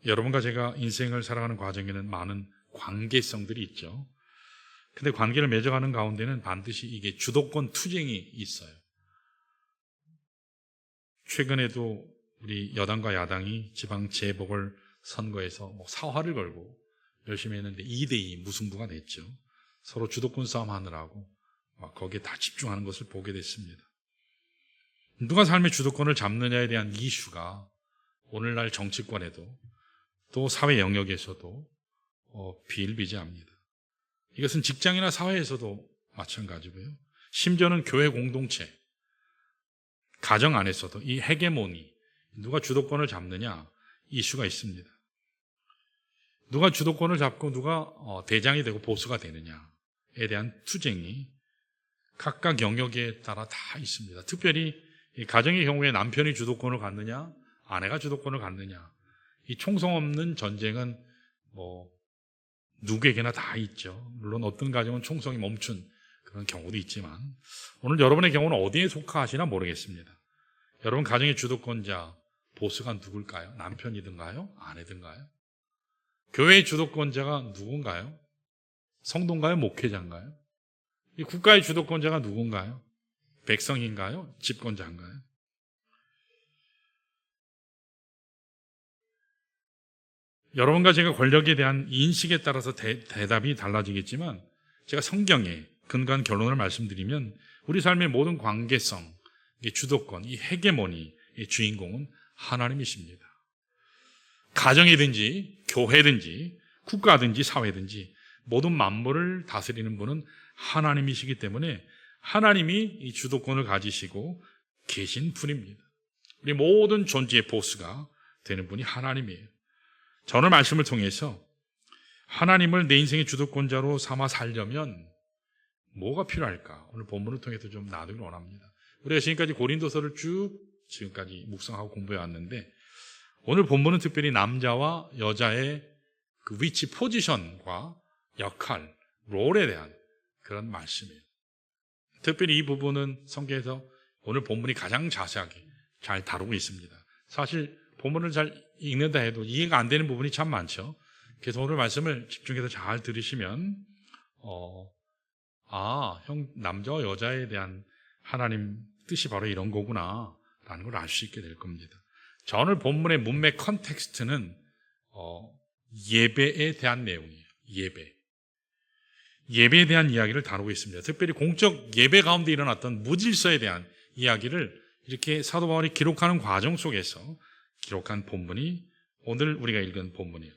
여러분과 제가 인생을 살아가는 과정에는 많은 관계성들이 있죠. 근데 관계를 맺어가는 가운데는 반드시 이게 주도권 투쟁이 있어요. 최근에도 우리 여당과 야당이 지방 재보궐 선거에서 사활을 걸고 열심히 했는데 2대2 무승부가 됐죠. 서로 주도권 싸움 하느라고 거기에 다 집중하는 것을 보게 됐습니다. 누가 삶의 주도권을 잡느냐에 대한 이슈가 오늘날 정치권에도 또 사회 영역에서도 비일비재합니다. 이것은 직장이나 사회에서도 마찬가지고요. 심지어는 교회 공동체, 가정 안에서도 이 헤게모니, 누가 주도권을 잡느냐 이슈가 있습니다. 누가 주도권을 잡고 누가 대장이 되고 보수가 되느냐에 대한 투쟁이 각각 영역에 따라 다 있습니다. 특별히 이 가정의 경우에 남편이 주도권을 갖느냐 아내가 주도권을 갖느냐, 이 총성 없는 전쟁은 누구에게나 다 있죠. 물론 어떤 가정은 총성이 멈춘 그런 경우도 있지만 오늘 여러분의 경우는 어디에 속하시나 모르겠습니다. 여러분 가정의 주도권자 보스가 누굴까요? 남편이든가요? 아내든가요? 교회의 주도권자가 누군가요? 성도인가요? 목회자인가요? 이 국가의 주도권자가 누군가요? 백성인가요? 집권자인가요? 여러분과 제가 권력에 대한 인식에 따라서 대답이 달라지겠지만 제가 성경에 근거한 결론을 말씀드리면 우리 삶의 모든 관계성, 주도권, 이 헤게모니의 주인공은 하나님이십니다. 가정이든지 교회든지 국가든지 사회든지 모든 만물을 다스리는 분은 하나님이시기 때문에 하나님이 이 주도권을 가지시고 계신 분입니다. 우리 모든 존재의 보스가 되는 분이 하나님이에요. 자, 오늘 말씀을 통해서 하나님을 내 인생의 주도권자로 삼아 살려면 뭐가 필요할까? 오늘 본문을 통해서 좀 나누길 원합니다. 우리가 지금까지 고린도서를 쭉 지금까지 묵상하고 공부해 왔는데 오늘 본문은 특별히 남자와 여자의 그 위치, 포지션과 역할, 롤에 대한 그런 말씀이에요. 특별히 이 부분은 성경에서 오늘 본문이 가장 자세하게 잘 다루고 있습니다. 사실 본문을 잘 읽는다 해도 이해가 안 되는 부분이 참 많죠. 그래서 오늘 말씀을 집중해서 잘 들으시면 남자와 여자에 대한 하나님 뜻이 바로 이런 거구나 라는 걸 알 수 있게 될 겁니다. 자, 오늘 본문의 문맥 컨텍스트는 예배에 대한 내용이에요. 예배에 대한 이야기를 다루고 있습니다. 특별히 공적 예배 가운데 일어났던 무질서에 대한 이야기를 이렇게 사도 바울이 기록하는 과정 속에서 기록한 본문이 오늘 우리가 읽은 본문이에요.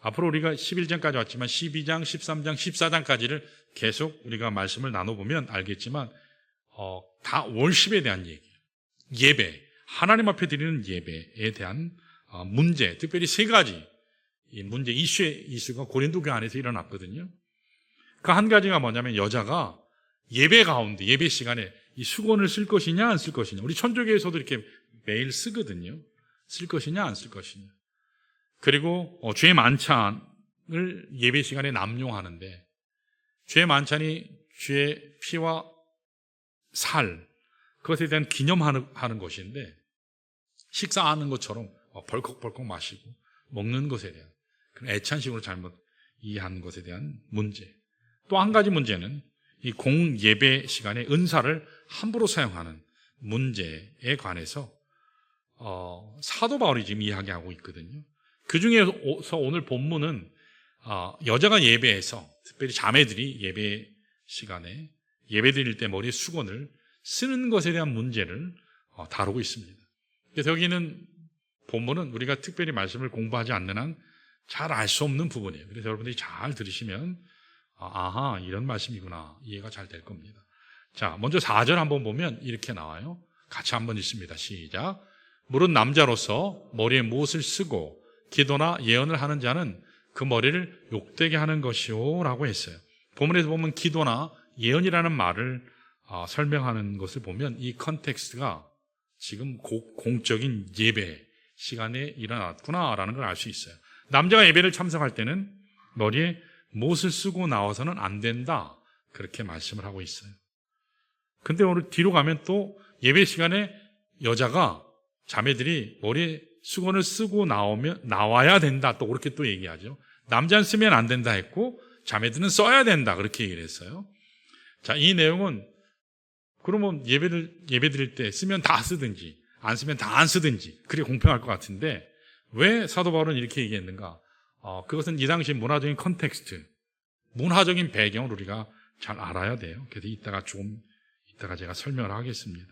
앞으로 우리가 11장까지 왔지만 12장, 13장, 14장까지를 계속 우리가 말씀을 나눠보면 알겠지만 다 월십에 대한 얘기예요. 예배, 하나님 앞에 드리는 예배에 대한 문제, 특별히 세 가지 이 문제, 이슈가 고린도 교회 안에서 일어났거든요. 그 한 가지가 뭐냐면 여자가 예배 가운데, 예배 시간에 이 수건을 쓸 것이냐 안 쓸 것이냐. 우리 천주교에서도 이렇게 매일 쓰거든요. 쓸 것이냐 안 쓸 것이냐. 그리고 주의 만찬을 예배 시간에 남용하는데 주의 만찬이 주의 피와 살, 그것에 대한 기념하는 것인데 식사하는 것처럼 벌컥벌컥 마시고 먹는 것에 대한 그런 애찬식으로 잘못 이해하는 것에 대한 문제. 또 한 가지 문제는 이 공예배 시간에 은사를 함부로 사용하는 문제에 관해서 사도 바울이 지금 이야기하고 있거든요. 그 중에서 오늘 본문은 여자가 예배에서 특별히 자매들이 예배 시간에 예배 드릴 때 머리에 수건을 쓰는 것에 대한 문제를 다루고 있습니다. 그래서 여기는 본문은 우리가 특별히 말씀을 공부하지 않는 한 잘 알 수 없는 부분이에요. 그래서 여러분들이 잘 들으시면 아하, 이런 말씀이구나, 이해가 잘 될 겁니다. 자, 먼저 4절 한번 보면 이렇게 나와요. 같이 한번 읽습니다. 시작. 물은 남자로서 머리에 무엇을 쓰고 기도나 예언을 하는 자는 그 머리를 욕되게 하는 것이요 라고 했어요. 본문에서 보면 기도나 예언이라는 말을 설명하는 것을 보면 이 컨텍스트가 지금 공적인 예배 시간에 일어났구나라는 걸 알 수 있어요. 남자가 예배를 참석할 때는 머리에 못을 쓰고 나와서는 안 된다, 그렇게 말씀을 하고 있어요. 근데 오늘 뒤로 가면 또 예배 시간에 여자가, 자매들이 머리에 수건을 쓰고 나와야 된다. 또 그렇게 또 얘기하죠. 남자는 쓰면 안 된다 했고 자매들은 써야 된다. 그렇게 얘기를 했어요. 자, 이 내용은 그러면 예배 드릴 때 쓰면 다 쓰든지 안 쓰면 다 안 쓰든지 그게 공평할 것 같은데 왜 사도 바울은 이렇게 얘기했는가? 그것은 이 당시 문화적인 컨텍스트, 문화적인 배경을 우리가 잘 알아야 돼요. 그래서 이따가 제가 설명을 하겠습니다.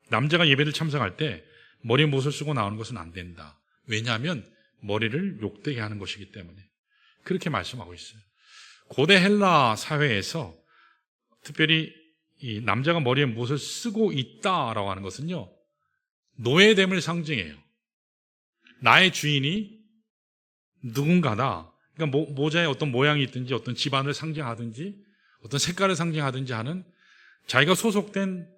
남자가 예배를 참석할 때 머리에 못을 쓰고 나오는 것은 안 된다. 왜냐하면 머리를 욕되게 하는 것이기 때문에 그렇게 말씀하고 있어요. 고대 헬라 사회에서 특별히 이 남자가 머리에 못을 쓰고 있다라고 하는 것은요, 노예됨을 상징해요. 나의 주인이 누군가다. 그러니까 모자에 어떤 모양이 있든지 어떤 집안을 상징하든지 어떤 색깔을 상징하든지 하는 자기가 소속된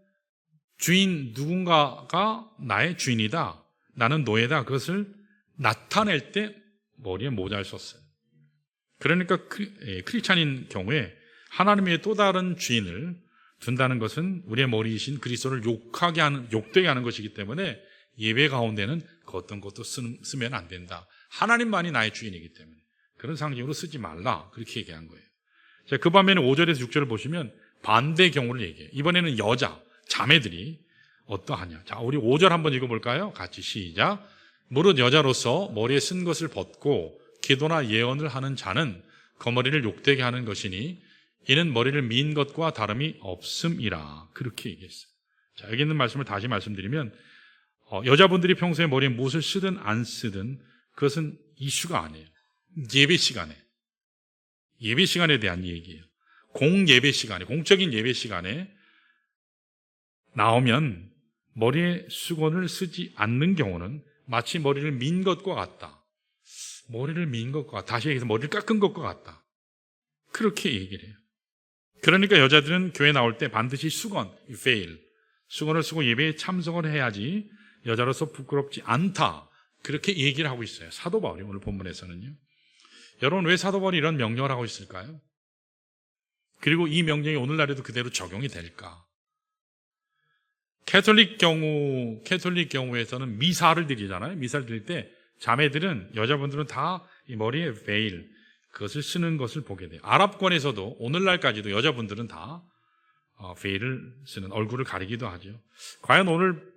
주인 누군가가 나의 주인이다. 나는 노예다. 그것을 나타낼 때 머리에 모자를 썼어요. 그러니까 크리스찬인 경우에 하나님의 또 다른 주인을 둔다는 것은 우리의 머리이신 그리스도를 욕되게 하는 것이기 때문에 예배 가운데는 그 어떤 것도 쓰면 안 된다. 하나님만이 나의 주인이기 때문에 그런 상징으로 쓰지 말라. 그렇게 얘기한 거예요. 자, 그 반면에 5절에서 6절을 보시면 반대 경우를 얘기해요. 이번에는 자매들이 어떠하냐. 자, 우리 5절 한번 읽어볼까요? 같이 시작. 무릇 여자로서 머리에 쓴 것을 벗고 기도나 예언을 하는 자는 그 머리를 욕되게 하는 것이니 이는 머리를 민 것과 다름이 없음이라. 그렇게 얘기했어요. 자, 여기 있는 말씀을 다시 말씀드리면 여자분들이 평소에 머리에 무엇을 쓰든 안 쓰든 그것은 이슈가 아니에요. 예배 시간에 대한 얘기예요. 공적인 예배 시간에 나오면 머리에 수건을 쓰지 않는 경우는 마치 머리를 민 것과 같다. 다시 얘기해서 머리를 깎은 것과 같다. 그렇게 얘기를 해요. 그러니까 여자들은 교회 나올 때 반드시 수건을 쓰고 예배에 참석을 해야지 여자로서 부끄럽지 않다. 그렇게 얘기를 하고 있어요. 사도 바울이 오늘 본문에서는요. 여러분, 왜 사도 바울이 이런 명령을 하고 있을까요? 그리고 이 명령이 오늘날에도 그대로 적용이 될까? 캐톨릭 경우에서는 미사를 드리잖아요. 미사를 드릴 때 여자분들은 다 이 머리에 베일, 그것을 쓰는 것을 보게 돼요. 아랍권에서도 오늘날까지도 여자분들은 다 베일을 쓰는, 얼굴을 가리기도 하죠. 과연 오늘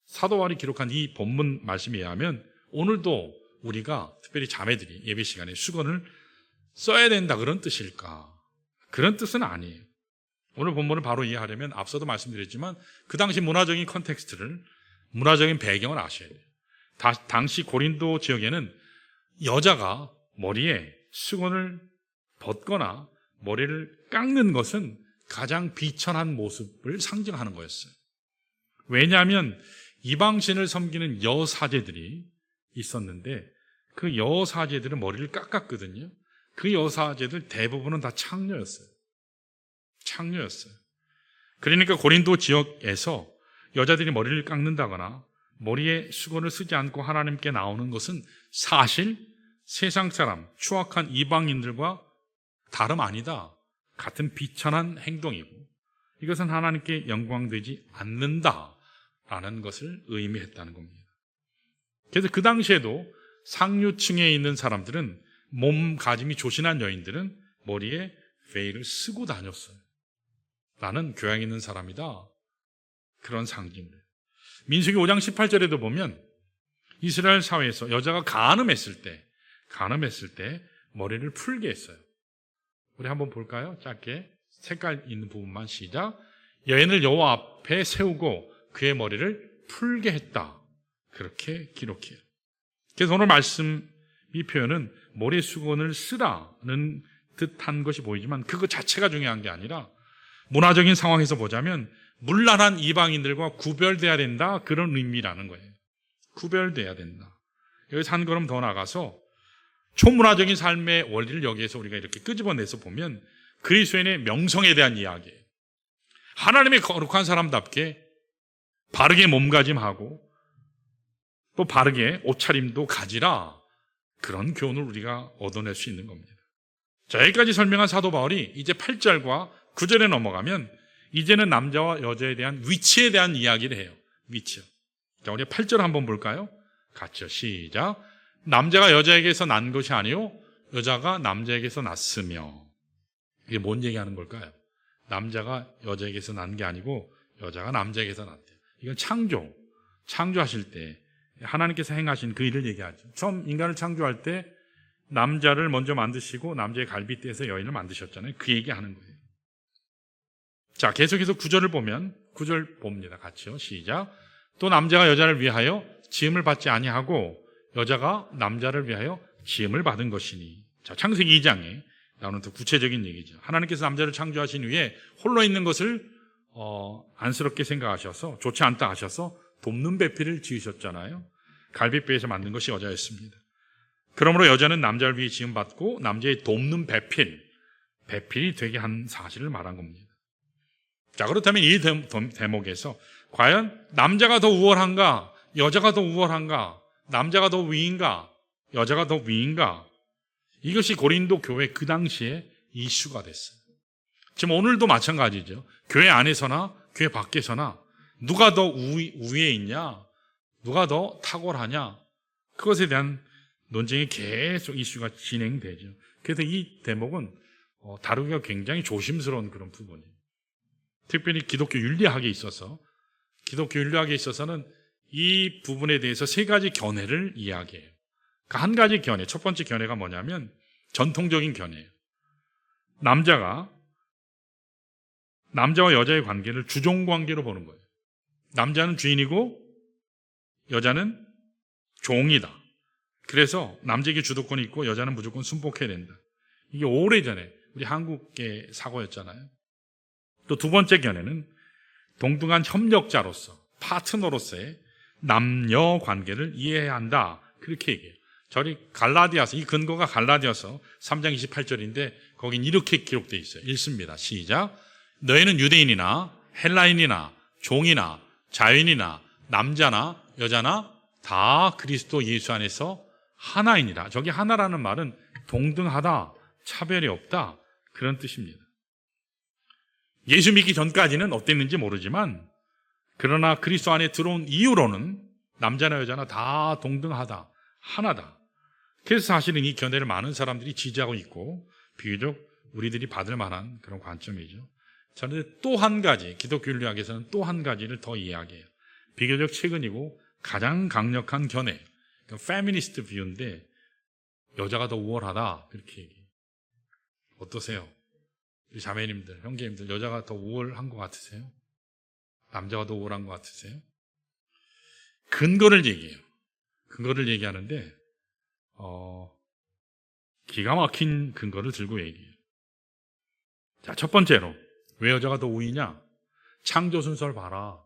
사도 바울이 기록한 이 본문 말씀에 의하면 오늘도 우리가 특별히 자매들이 예배 시간에 수건을 써야 된다 그런 뜻일까? 그런 뜻은 아니에요. 오늘 본문을 바로 이해하려면 앞서도 말씀드렸지만 그 당시 문화적인 컨텍스트를, 문화적인 배경을 아셔야 돼요. 당시 고린도 지역에는 여자가 머리에 수건을 벗거나 머리를 깎는 것은 가장 비천한 모습을 상징하는 거였어요. 왜냐하면 이방신을 섬기는 여사제들이 있었는데 그 여사제들은 머리를 깎았거든요. 그 여사제들 대부분은 다 창녀였어요. 그러니까 고린도 지역에서 여자들이 머리를 깎는다거나 머리에 수건을 쓰지 않고 하나님께 나오는 것은 사실 세상 사람, 추악한 이방인들과 다름 아니다. 같은 비천한 행동이고 이것은 하나님께 영광되지 않는다라는 것을 의미했다는 겁니다. 그래서 그 당시에도 상류층에 있는 사람들은, 몸가짐이 조신한 여인들은 머리에 베일을 쓰고 다녔어요. 나는 교양 있는 사람이다. 그런 상징을. 민수기 5장 18절에도 보면 이스라엘 사회에서 여자가 간음했을 때 머리를 풀게 했어요. 우리 한번 볼까요? 짧게 색깔 있는 부분만 시작. 여인을 여호와 앞에 세우고 그의 머리를 풀게 했다. 그렇게 기록해요. 그래서 오늘 말씀 이 표현은 머리에 수건을 쓰라는 듯한 것이 보이지만 그것 자체가 중요한 게 아니라 문화적인 상황에서 보자면 문란한 이방인들과 구별돼야 된다, 그런 의미라는 거예요. 구별돼야 된다. 여기서 한 걸음 더 나가서 초문화적인 삶의 원리를 여기에서 우리가 이렇게 끄집어내서 보면 그리스도인의 명성에 대한 이야기예요. 하나님의 거룩한 사람답게 바르게 몸가짐하고 또 바르게 옷차림도 가지라, 그런 교훈을 우리가 얻어낼 수 있는 겁니다. 자, 여기까지 설명한 사도 바울이 이제 8절과 9절에 넘어가면 이제는 남자와 여자에 대한 위치에 대한 이야기를 해요. 위치요. 자, 우리 8절 한번 볼까요? 같이요. 시작. 남자가 여자에게서 난 것이 아니요 여자가 남자에게서 났으며. 이게 뭔 얘기하는 걸까요? 남자가 여자에게서 난 게 아니고 여자가 남자에게서 났대요. 이건 창조하실 때 하나님께서 행하신 그 일을 얘기하죠. 처음 인간을 창조할 때 남자를 먼저 만드시고 남자의 갈빗대에서 여인을 만드셨잖아요. 그 얘기하는 거예요. 자, 계속해서 9절을 보면 9절 봅니다. 같이요. 시작. 또 남자가 여자를 위하여 지음을 받지 아니하고 여자가 남자를 위하여 지음을 받은 것이니. 자, 창세기 2장에 나오는 더 구체적인 얘기죠. 하나님께서 남자를 창조하신 후에 홀로 있는 것을 안쓰럽게 생각하셔서 좋지 않다 하셔서 돕는 배필을 지으셨잖아요. 갈빗배에서 만든 것이 여자였습니다. 그러므로 여자는 남자를 위해 지음받고 남자의 돕는 배필이 되게 한 사실을 말한 겁니다. 자, 그렇다면 이 대목에서 과연 남자가 더 우월한가, 여자가 더 우월한가, 남자가 더 위인가, 여자가 더 위인가, 이것이 고린도 교회 그 당시에 이슈가 됐어요. 지금 오늘도 마찬가지죠. 교회 안에서나 교회 밖에서나 누가 더 우위에 있냐, 누가 더 탁월하냐, 그것에 대한 논쟁이 계속 이슈가 진행되죠. 그래서 이 대목은 다루기가 굉장히 조심스러운 그런 부분이에요. 특별히 기독교 윤리학에 있어서는 이 부분에 대해서 세 가지 견해를 이야기해요. 그 한 가지 견해, 첫 번째 견해가 뭐냐면 전통적인 견해예요. 남자와 여자의 관계를 주종관계로 보는 거예요. 남자는 주인이고 여자는 종이다. 그래서 남자에게 주도권이 있고 여자는 무조건 순복해야 된다. 이게 오래전에 우리 한국의 사고였잖아요. 또 두 번째 견해는 동등한 협력자로서, 파트너로서의 남녀 관계를 이해해야 한다. 그렇게 얘기해요. 저리 갈라디아서, 이 근거가 갈라디아서 3장 28절인데 거긴 이렇게 기록되어 있어요. 읽습니다. 시작. 너희는 유대인이나 헬라인이나 종이나 자유인이나 남자나 여자나 다 그리스도 예수 안에서 하나이니라. 저기 하나라는 말은 동등하다, 차별이 없다, 그런 뜻입니다. 예수 믿기 전까지는 어땠는지 모르지만 그러나 그리스도 안에 들어온 이후로는 남자나 여자나 다 동등하다, 하나다. 그래서 사실은 이 견해를 많은 사람들이 지지하고 있고 비교적 우리들이 받을 만한 그런 관점이죠. 그런데 또 한 가지, 기독교 윤리학에서는 또 한 가지를 더 이야기해요. 비교적 최근이고 가장 강력한 견해, 그러니까 페미니스트 뷰인데 여자가 더 우월하다, 그렇게 얘기해요. 어떠세요? 우리 자매님들, 형제님들, 여자가 더 우월한 것 같으세요? 남자가 더 우월한 것 같으세요? 근거를 얘기해요. 근거를 얘기하는데 기가 막힌 근거를 들고 얘기해요. 자, 첫 번째로 왜 여자가 더 우위냐? 창조 순서를 봐라.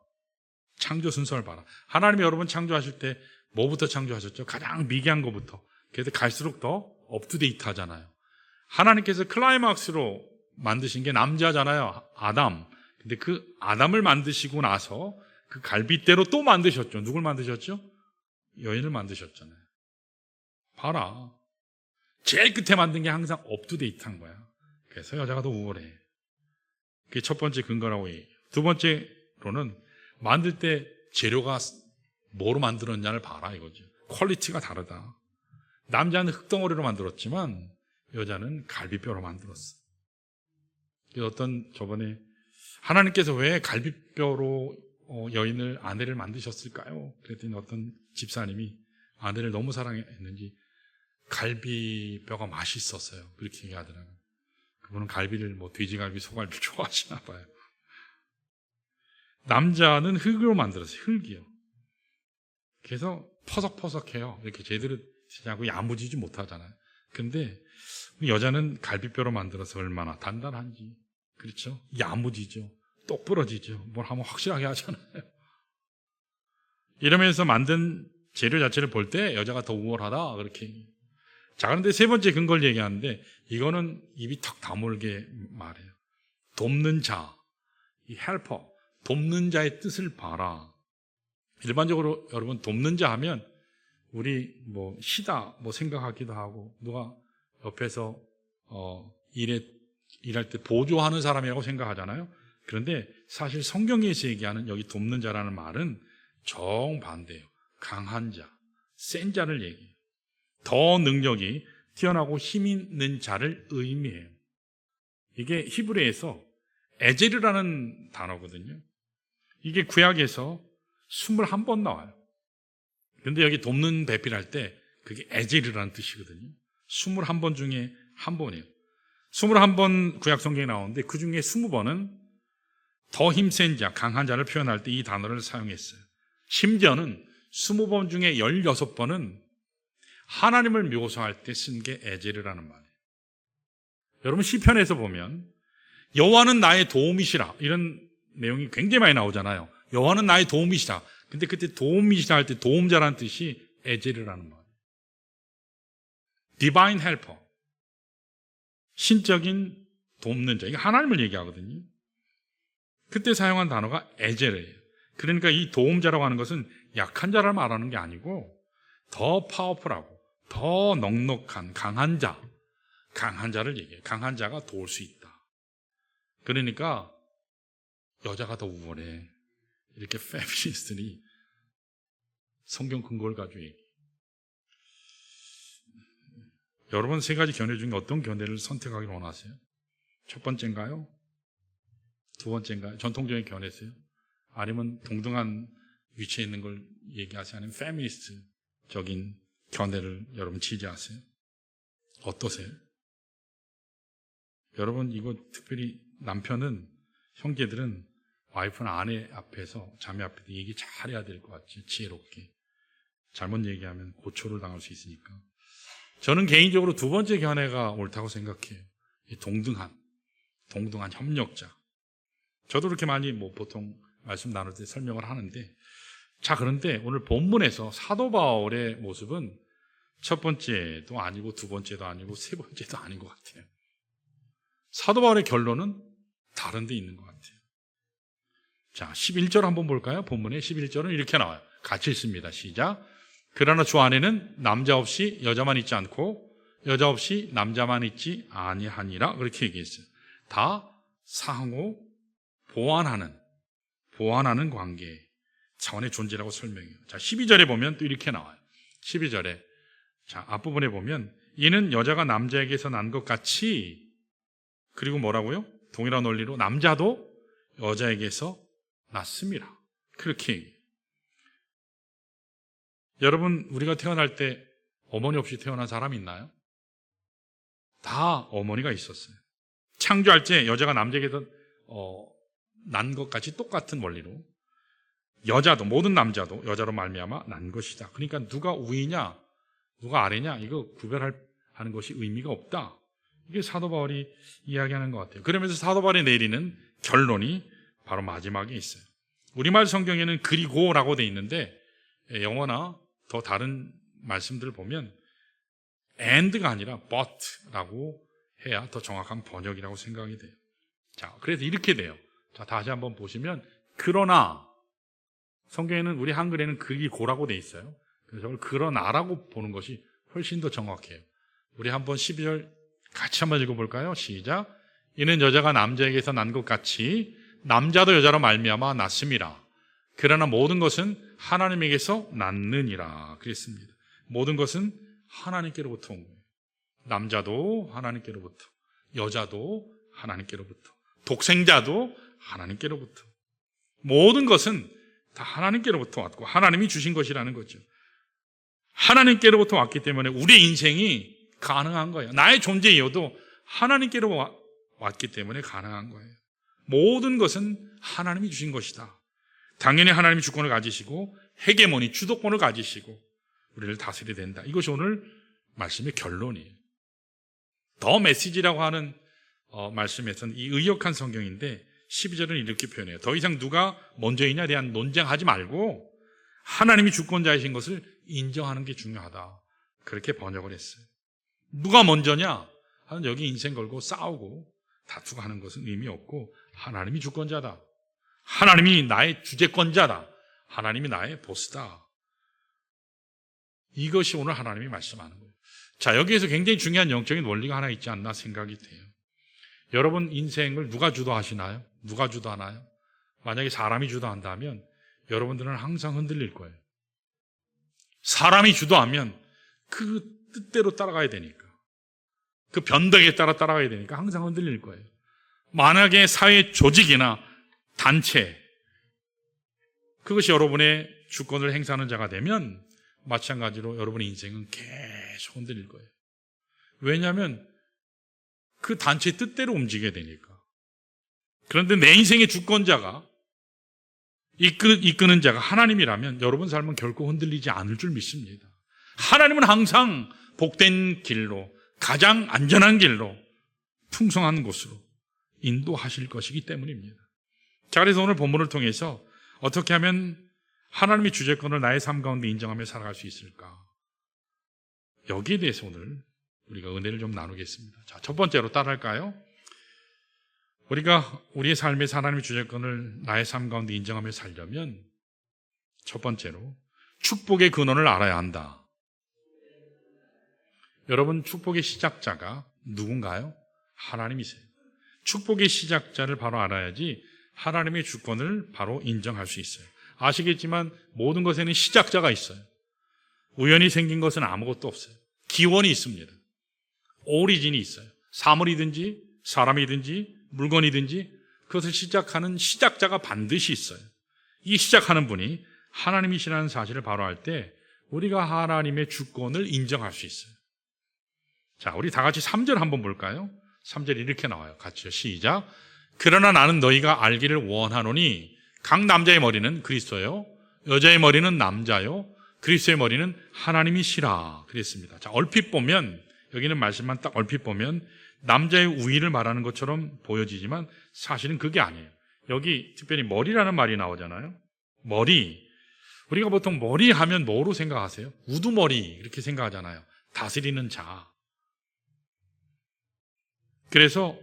창조 순서를 봐라. 하나님이 여러분 창조하실 때 뭐부터 창조하셨죠? 가장 미개한 것부터. 그래서 갈수록 더 업투데이트 하잖아요. 하나님께서 클라이막스로 만드신 게 남자잖아요. 아담. 근데 그 아담을 만드시고 나서 그 갈빗대로 또 만드셨죠. 누굴 만드셨죠? 여인을 만드셨잖아요. 봐라. 제일 끝에 만든 게 항상 업투데이트한 거야. 그래서 여자가 더 우월해. 그게 첫 번째 근거라고 해요. 두 번째로는 만들 때 재료가 뭐로 만들었냐를 봐라, 이거죠. 퀄리티가 다르다. 남자는 흙덩어리로 만들었지만 여자는 갈비뼈로 만들었어. 어떤 저번에 하나님께서 왜 갈비뼈로 여인을, 아내를 만드셨을까요? 그랬더니 어떤 집사님이 아내를 너무 사랑했는지 갈비뼈가 맛있었어요. 그렇게 얘기하더라고요. 그분은 갈비를 돼지갈비, 소갈비 좋아하시나 봐요. 남자는 흙으로 만들었어요. 흙이요. 그래서 퍼석퍼석해요. 이렇게 제대로 되지 않고 야무지지 못하잖아요. 근데 여자는 갈비뼈로 만들어서 얼마나 단단한지. 그렇죠? 야무지죠. 똑 부러지죠. 뭘 하면 확실하게 하잖아요. 이러면서 만든 재료 자체를 볼 때 여자가 더 우월하다, 그렇게. 자, 그런데 세 번째 근거를 얘기하는데 이거는 입이 턱 다물게 말해요. 돕는 자, 이 헬퍼, 돕는 자의 뜻을 봐라. 일반적으로 여러분 돕는 자 하면 우리 시다 생각하기도 하고 누가 옆에서 일할 때 보조하는 사람이라고 생각하잖아요. 그런데 사실 성경에서 얘기하는 여기 돕는 자라는 말은 정반대예요. 강한 자, 센 자를 얘기해요. 더 능력이 뛰어나고 힘 있는 자를 의미해요. 이게 히브리에서 에제르라는 단어거든요. 이게 구약에서 21번 나와요. 근데 여기 돕는 배필할 때 그게 에제르라는 뜻이거든요. 21번 중에 한 번이에요. 21번 구약 성경에 나오는데 그 중에 20번은 더 힘센 자, 강한 자를 표현할 때 이 단어를 사용했어요. 심지어는 20번 중에 16번은 하나님을 묘사할 때 쓴 게 에제르라는 말이에요. 여러분 시편에서 보면 여호와는 나의 도움이시라 이런 내용이 굉장히 많이 나오잖아요. 여호와는 나의 도움이시다. 근데 그때 도움이시다 할 때 도움자라는 뜻이 에제르라는 말이에요. Divine Helper, 신적인 돕는 자, 이게 하나님을 얘기하거든요. 그때 사용한 단어가 에제르예요. 그러니까 이 도움자라고 하는 것은 약한 자를 말하는 게 아니고 더 파워풀하고 더 넉넉한 강한 자를 얘기해요. 강한 자가 도울 수 있다. 그러니까 여자가 더 우월해. 이렇게 페미니스트들이 성경 근거를 가지고 얘기해요. 여러분 세 가지 견해 중에 어떤 견해를 선택하기를 원하세요? 첫 번째인가요? 두 번째인가요? 전통적인 견해세요? 아니면 동등한 위치에 있는 걸 얘기하세요? 아니면 페미니스트적인 견해를 여러분 지지하세요? 어떠세요? 여러분 이거 특별히 남편은, 형제들은 와이프나 아내 앞에서, 자매 앞에서 얘기 잘해야 될 것 같죠. 지혜롭게. 잘못 얘기하면 고초를 당할 수 있으니까. 저는 개인적으로 두 번째 견해가 옳다고 생각해요. 이 동등한 협력자. 저도 그렇게 많이 보통 말씀 나눌 때 설명을 하는데, 자, 그런데 오늘 본문에서 사도 바울의 모습은 첫 번째도 아니고 두 번째도 아니고 세 번째도 아닌 것 같아요. 사도 바울의 결론은 다른 데 있는 것 같아요. 자, 11절 한번 볼까요? 본문의 11절은 이렇게 나와요. 같이 읽습니다. 시작. 그러나 주 안에는 남자 없이 여자만 있지 않고 여자 없이 남자만 있지 아니하니라. 그렇게 얘기했어요. 다 상호 보완하는 관계 차원의 존재라고 설명해요. 자, 12절에 보면 또 이렇게 나와요. 12절에 자, 앞부분에 보면 이는 여자가 남자에게서 난 것 같이, 그리고 뭐라고요? 동일한 원리로 남자도 여자에게서 났습니다. 그렇게 얘기해요. 여러분, 우리가 태어날 때 어머니 없이 태어난 사람 있나요? 다 어머니가 있었어요. 창조할 때 여자가 남자에게서 난 것 같이 똑같은 원리로 여자도, 모든 남자도 여자로 말미암아 난 것이다. 그러니까 누가 우위냐 누가 아래냐 이거 구별하는 것이 의미가 없다. 이게 사도 바울이 이야기하는 것 같아요. 그러면서 사도 바울이 내리는 결론이 바로 마지막에 있어요. 우리말 성경에는 그리고라고 돼 있는데 영어나 더 다른 말씀들을 보면 and가 아니라 but라고 해야 더 정확한 번역이라고 생각이 돼요. 자, 그래서 이렇게 돼요. 자, 다시 한번 보시면 그러나, 성경에는, 우리 한글에는 그리고라고 돼 있어요. 그래서 저걸 그러나라고 보는 것이 훨씬 더 정확해요. 우리 한번 12절 같이 한번 읽어볼까요? 시작. 이는 여자가 남자에게서 난 것 같이 남자도 여자로 말미암아 났습니다. 그러나 모든 것은 하나님에게서 났느니라. 그랬습니다. 모든 것은 하나님께로부터 온 거예요. 남자도 하나님께로부터, 여자도 하나님께로부터, 독생자도 하나님께로부터. 모든 것은 다 하나님께로부터 왔고 하나님이 주신 것이라는 거죠. 하나님께로부터 왔기 때문에 우리의 인생이 가능한 거예요. 나의 존재 이유도 하나님께로 왔기 때문에 가능한 거예요. 모든 것은 하나님이 주신 것이다. 당연히 하나님이 주권을 가지시고 헤게모니, 주도권을 가지시고 우리를 다스려야 된다. 이것이 오늘 말씀의 결론이에요. 더 메시지라고 하는 말씀에서는 이 의역한 성경인데 12절은 이렇게 표현해요. 더 이상 누가 먼저이냐에 대한 논쟁하지 말고 하나님이 주권자이신 것을 인정하는 게 중요하다. 그렇게 번역을 했어요. 누가 먼저냐? 하는 여기 인생 걸고 싸우고 다투고 하는 것은 의미 없고 하나님이 주권자다. 하나님이 나의 주재권자다. 하나님이 나의 보스다. 이것이 오늘 하나님이 말씀하는 거예요. 자, 여기에서 굉장히 중요한 영적인 원리가 하나 있지 않나 생각이 돼요. 여러분 인생을 누가 주도하시나요? 누가 주도하나요? 만약에 사람이 주도한다면 여러분들은 항상 흔들릴 거예요. 사람이 주도하면 그 뜻대로 따라가야 되니까, 그 변덕에 따라 따라가야 되니까 항상 흔들릴 거예요. 만약에 사회 조직이나 단체, 그것이 여러분의 주권을 행사하는 자가 되면 마찬가지로 여러분의 인생은 계속 흔들릴 거예요. 왜냐하면 그 단체의 뜻대로 움직여야 되니까. 그런데 내 인생의 주권자가, 이끄는 자가 하나님이라면 여러분 삶은 결코 흔들리지 않을 줄 믿습니다. 하나님은 항상 복된 길로, 가장 안전한 길로, 풍성한 곳으로 인도하실 것이기 때문입니다. 자, 그래서 오늘 본문을 통해서 어떻게 하면 하나님의 주재권을 나의 삶 가운데 인정하며 살아갈 수 있을까? 여기에 대해서 오늘 우리가 은혜를 좀 나누겠습니다. 자, 첫 번째로 따라할까요? 우리가 우리의 삶에서 하나님의 주재권을 나의 삶 가운데 인정하며 살려면 첫 번째로 축복의 근원을 알아야 한다. 여러분, 축복의 시작자가 누군가요? 하나님이세요. 축복의 시작자를 바로 알아야지 하나님의 주권을 바로 인정할 수 있어요. 아시겠지만 모든 것에는 시작자가 있어요. 우연히 생긴 것은 아무것도 없어요. 기원이 있습니다. 오리진이 있어요. 사물이든지 사람이든지 물건이든지 그것을 시작하는 시작자가 반드시 있어요. 이 시작하는 분이 하나님이시라는 사실을 바로 알 때 우리가 하나님의 주권을 인정할 수 있어요. 자, 우리 다 같이 3절 한번 볼까요? 3절이 이렇게 나와요. 같이요. 시작. 그러나 나는 너희가 알기를 원하노니 각 남자의 머리는 그리스도요, 여자의 머리는 남자요, 그리스도의 머리는 하나님이시라 그랬습니다. 자, 얼핏 보면, 여기는 말씀만 딱 얼핏 보면 남자의 우위를 말하는 것처럼 보여지지만 사실은 그게 아니에요. 여기 특별히 머리라는 말이 나오잖아요. 머리. 우리가 보통 머리 하면 뭐로 생각하세요? 우두머리 이렇게 생각하잖아요. 다스리는 자. 그래서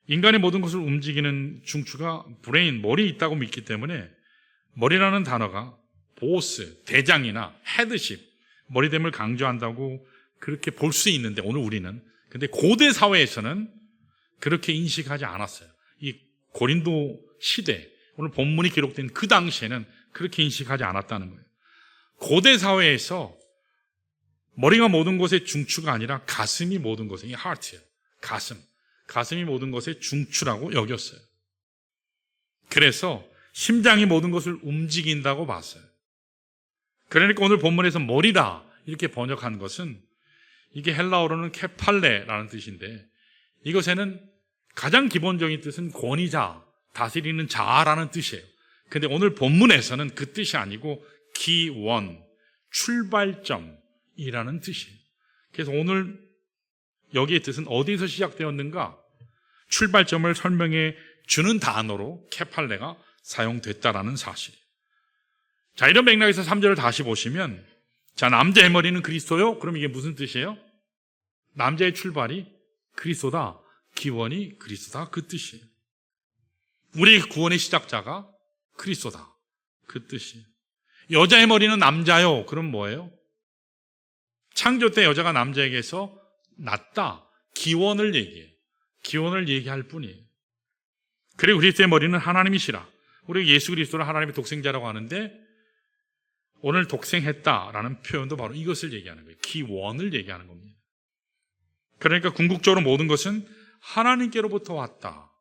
인간의 모든 것을 움직이는 중추가 브레인, 머리에 있다고 믿기 때문에 머리라는 단어가 보스, 대장이나 헤드십, 머리됨을 강조한다고 그렇게 볼 수 있는데 오늘 우리는, 근데 고대 사회에서는 그렇게 인식하지 않았어요. 이 고린도 시대, 오늘 본문이 기록된 그 당시에는 그렇게 인식하지 않았다는 거예요. 고대 사회에서 머리가 모든 것의 중추가 아니라 가슴이 모든 것의, 이 하트예요. 가슴이 모든 것의 중추라고 여겼어요. 그래서 심장이 모든 것을 움직인다고 봤어요. 그러니까 오늘 본문에서 머리다 이렇게 번역한 것은, 이게 헬라어로는 케팔레라는 뜻인데 이것에는 가장 기본적인 뜻은 권위자, 다스리는 자라는 뜻이에요. 근데 오늘 본문에서는 그 뜻이 아니고 기원, 출발점이라는 뜻이에요. 그래서 오늘 여기의 뜻은 어디서 시작되었는가? 출발점을 설명해 주는 단어로 케팔레가 사용됐다라는 사실이에요. 자, 이런 맥락에서 3절을 다시 보시면, 자, 남자의 머리는 그리스도요? 그럼 이게 무슨 뜻이에요? 남자의 출발이 그리스도다, 기원이 그리스도다, 그 뜻이에요. 우리 구원의 시작자가 그리스도다, 그 뜻이에요. 여자의 머리는 남자요? 그럼 뭐예요? 창조 때 여자가 남자에게서 났다, 기원을 얘기해요. 기원을 얘기할 뿐이에요. 그리고 그리스도의 머리는 하나님이시라. 우리 예수 그리스도를 하나님의 독생자라고 하는데 오늘 독생했다라는 표현도 바로 이것을 얘기하는 거예요. 기원을 얘기하는 겁니다. 그러니까 궁극적으로 모든 것은 하나님께로부터 왔다.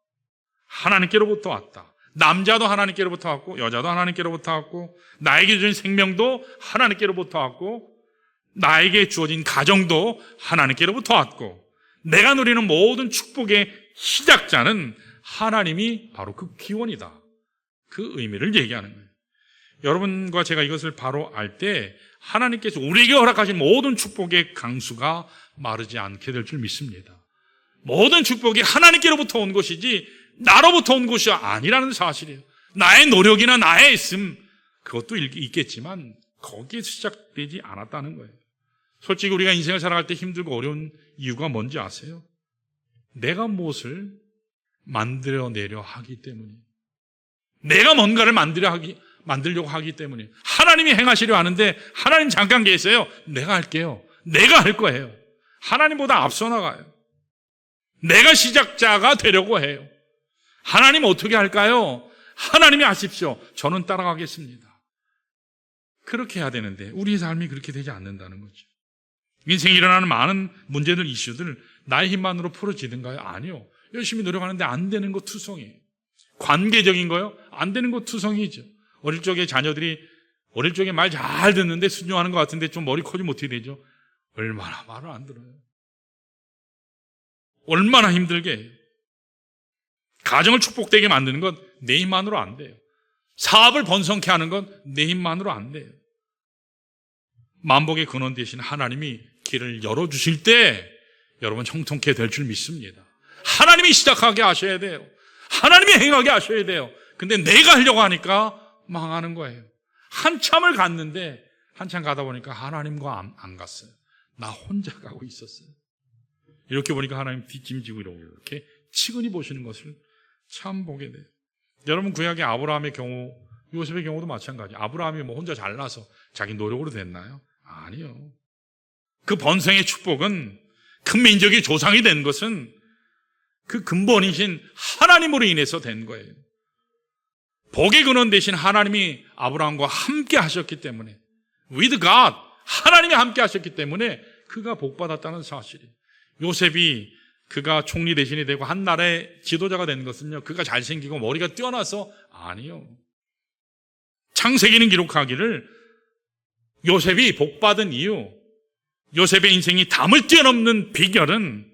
하나님께로부터 왔다. 남자도 하나님께로부터 왔고 여자도 하나님께로부터 왔고 나에게 주어진 생명도 하나님께로부터 왔고 나에게 주어진 가정도 하나님께로부터 왔고 내가 누리는 모든 축복의 시작자는 하나님이 바로 그 기원이다. 그 의미를 얘기하는 거예요. 여러분과 제가 이것을 바로 알 때 하나님께서 우리에게 허락하신 모든 축복의 강수가 마르지 않게 될 줄 믿습니다. 모든 축복이 하나님께로부터 온 것이지 나로부터 온 것이 아니라는 사실이에요. 나의 노력이나 나의 애씀 그것도 있겠지만 거기에 시작되지 않았다는 거예요. 솔직히 우리가 인생을 살아갈 때 힘들고 어려운 이유가 뭔지 아세요? 내가 무엇을 만들어내려 하기 때문이에요. 내가 뭔가를 만들려고 하기 때문이에요. 하나님이 행하시려 하는데 하나님 잠깐 계세요. 내가 할게요. 내가 할 거예요. 하나님보다 앞서 나가요. 내가 시작자가 되려고 해요. 하나님 어떻게 할까요? 하나님이 하십시오. 저는 따라가겠습니다. 그렇게 해야 되는데 우리의 삶이 그렇게 되지 않는다는 거죠. 인생에 일어나는 많은 문제들, 이슈들 나의 힘만으로 풀어지든가요? 아니요. 열심히 노력하는데 안 되는 거 투성이에요. 관계적인 거요? 안 되는 거 투성이죠. 어릴 적에 자녀들이 어릴 적에 말 잘 듣는데 순종하는 것 같은데 좀 머리 커지면 어떻게 되죠? 얼마나 말을 안 들어요. 얼마나 힘들게 해요. 가정을 축복되게 만드는 건 내 힘만으로 안 돼요. 사업을 번성케 하는 건 내 힘만으로 안 돼요. 만복의 근원 되신 하나님이 길을 열어주실 때 여러분 형통케 될 줄 믿습니다. 하나님이 시작하게 하셔야 돼요. 하나님이 행하게 하셔야 돼요. 근데 내가 하려고 하니까 망하는 거예요. 한참을 갔는데 한참 가다 보니까 하나님과 안 갔어요. 나 혼자 가고 있었어요. 이렇게 보니까 하나님 뒷짐지고 이렇게 치근히 보시는 것을 참 보게 돼요. 여러분 구약의 아브라함의 경우, 요셉의 경우도 마찬가지. 아브라함이 뭐 혼자 잘나서 자기 노력으로 됐나요? 아니요. 그 번성의 축복은 큰 민족의 조상이 된 것은 그 근본이신 하나님으로 인해서 된 거예요. 복의 근원 되신 하나님이 아브라함과 함께 하셨기 때문에, with God, 하나님이 함께 하셨기 때문에 그가 복받았다는 사실이에요. 요셉이 그가 총리 대신이 되고 한 나라의 지도자가 된 것은요, 그가 잘생기고 머리가 뛰어나서 아니요. 창세기는 기록하기를 요셉이 복받은 이유, 요셉의 인생이 담을 뛰어넘는 비결은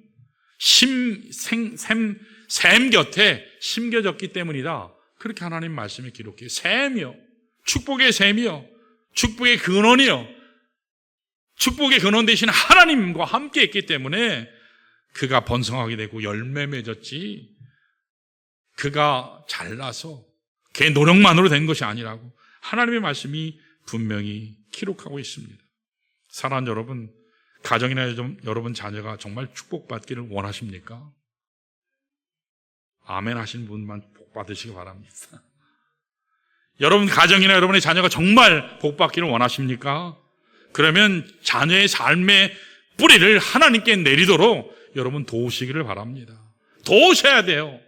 샘 곁에 심겨졌기 때문이다. 그렇게 하나님 말씀이 기록해요. 샘이요. 축복의 샘이요. 축복의 근원이요. 축복의 근원 되신 하나님과 함께 했기 때문에 그가 번성하게 되고 열매 맺었지, 그가 잘나서 걔 노력만으로 된 것이 아니라고 하나님의 말씀이 분명히 기록하고 있습니다. 사랑하는 여러분, 가정이나 여러분 자녀가 정말 축복받기를 원하십니까? 아멘 하신 분만 복 받으시기 바랍니다. 여러분 가정이나 여러분의 자녀가 정말 복 받기를 원하십니까? 그러면 자녀의 삶의 뿌리를 하나님께 내리도록 여러분 도우시기를 바랍니다. 도우셔야 돼요.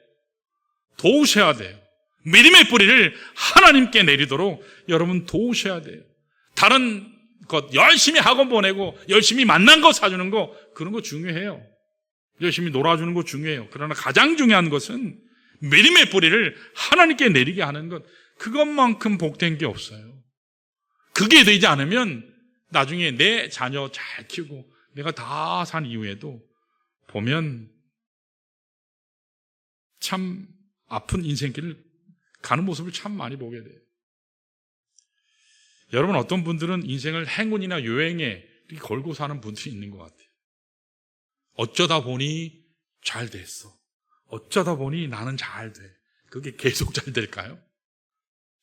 도우셔야 돼요. 믿음의 뿌리를 하나님께 내리도록 여러분 도우셔야 돼요. 다른 것 열심히 학원 보내고 열심히 만난 거 사주는 거, 그런 거 중요해요. 열심히 놀아주는 거 중요해요. 그러나 가장 중요한 것은 믿음의 뿌리를 하나님께 내리게 하는 것, 그것만큼 복된 게 없어요. 그게 되지 않으면 나중에 내 자녀 잘 키우고 내가 다 산 이후에도 보면 참 아픈 인생길을 가는 모습을 참 많이 보게 돼요. 여러분, 어떤 분들은 인생을 행운이나 요행에 이렇게 걸고 사는 분들이 있는 것 같아요. 어쩌다 보니 잘 됐어. 어쩌다 보니 나는 잘 돼. 그게 계속 잘 될까요?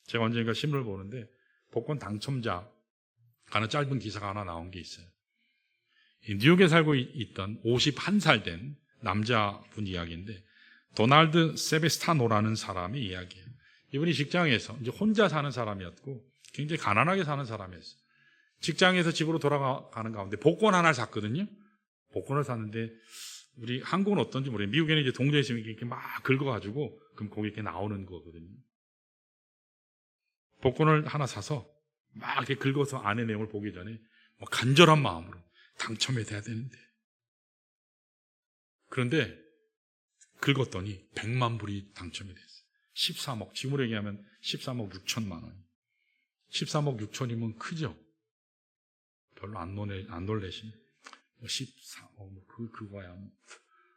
제가 언젠가 신문을 보는데 복권 당첨자 가는 짧은 기사가 하나 나온 게 있어요. 뉴욕에 살고 있던 51살 된 남자분 이야기인데, 도널드 세베스타노라는 사람의 이야기예요. 이분이 직장에서 이제 혼자 사는 사람이었고 굉장히 가난하게 사는 사람이었어요. 직장에서 집으로 돌아가는 가운데 복권 하나를 샀거든요. 복권을 샀는데 우리 한국은 어떤지 모르겠어요. 미국에는 이제 동전이 있으면 이렇게 막 긁어가지고 그럼 거기 이렇게 나오는 거거든요. 복권을 하나 사서 막 이렇게 긁어서 안의 내용을 보기 전에 뭐 간절한 마음으로 당첨이 돼야 되는데, 그런데 긁었더니 100만 불이 당첨이 됐어요. 13억, 지금으로 얘기하면 13억 6천만 원. 13억 6천이면 크죠? 별로 안 놀래시네. 14억, 그거야.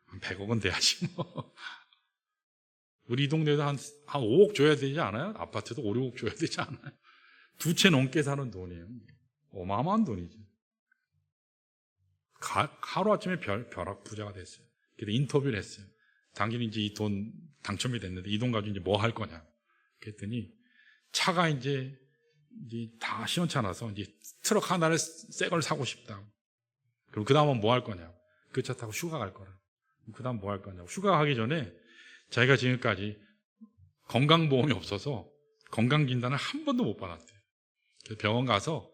한 100억은 돼야지, 뭐. 우리 이 동네에도 한 5억 줘야 되지 않아요? 아파트도 5, 6억 줘야 되지 않아요? 2채 넘게 사는 돈이에요. 어마어마한 돈이죠. 하루아침에 벼락 부자가 됐어요. 그래서 인터뷰를 했어요. 당신이 이제 이 돈 당첨이 됐는데 이 돈 가지고 이제 뭐 할 거냐. 그랬더니 차가 이제 다 시원찮아서 이제 트럭 하나를 새 걸 사고 싶다고. 그럼 그 다음은 뭐 할 거냐고. 그 차 타고 휴가 갈 거라고. 그 다음 뭐 할 거냐고. 휴가 가기 전에 자기가 지금까지 건강보험이 없어서 건강진단을 한 번도 못 받았대요. 그래서 병원 가서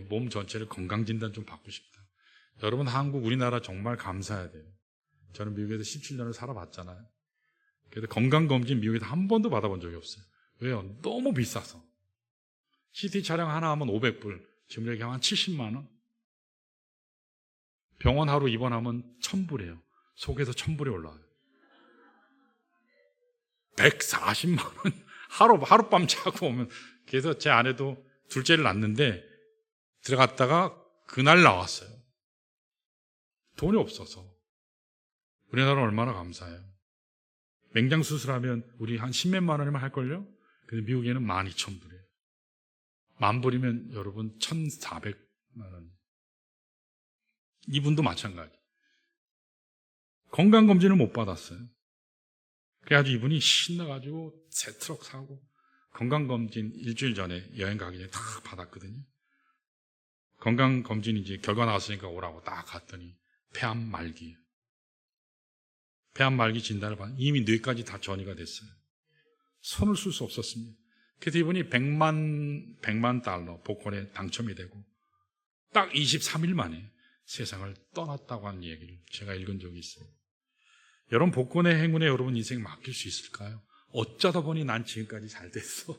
몸 전체를 건강진단 좀 받고 싶다. 여러분, 한국, 우리나라 정말 감사해야 돼요. 저는 미국에서 17년을 살아봤잖아요. 그래서 건강검진 미국에서 한 번도 받아본 적이 없어요. 왜요? 너무 비싸서. CT 촬영 하나 하면 500불. 지금 여기 한 70만 원. 병원 하루 입원하면 1000불이에요. 속에서 1000불이 올라와요. 140만 원. 하룻밤 자고 오면. 그래서 제 아내도 둘째를 낳는데 들어갔다가 그날 나왔어요. 돈이 없어서. 우리나라는 얼마나 감사해요. 맹장 수술하면 우리 한 10몇만 원이면 할걸요? 근데 미국에는 12,000불이에요. 10,000불이면 여러분 1,400만 원. 이분도 마찬가지. 건강검진을 못 받았어요. 그래가지고 이분이 신나가지고 새 트럭 사고 건강검진 일주일 전에 여행 가기 전에 다 받았거든요. 건강검진 이제 결과 나왔으니까 오라고 딱 갔더니 폐암 말기. 폐암 말기 진단을 받은 이미 뇌까지 다 전이가 됐어요. 손을 쓸 수 없었습니다. 그래서 이분이 100만 달러 복권에 당첨이 되고 딱 23일 만에 세상을 떠났다고 하는 얘기를 제가 읽은 적이 있어요. 여러분 복권의 행운에 여러분 인생 맡길 수 있을까요? 어쩌다 보니 난 지금까지 잘 됐어.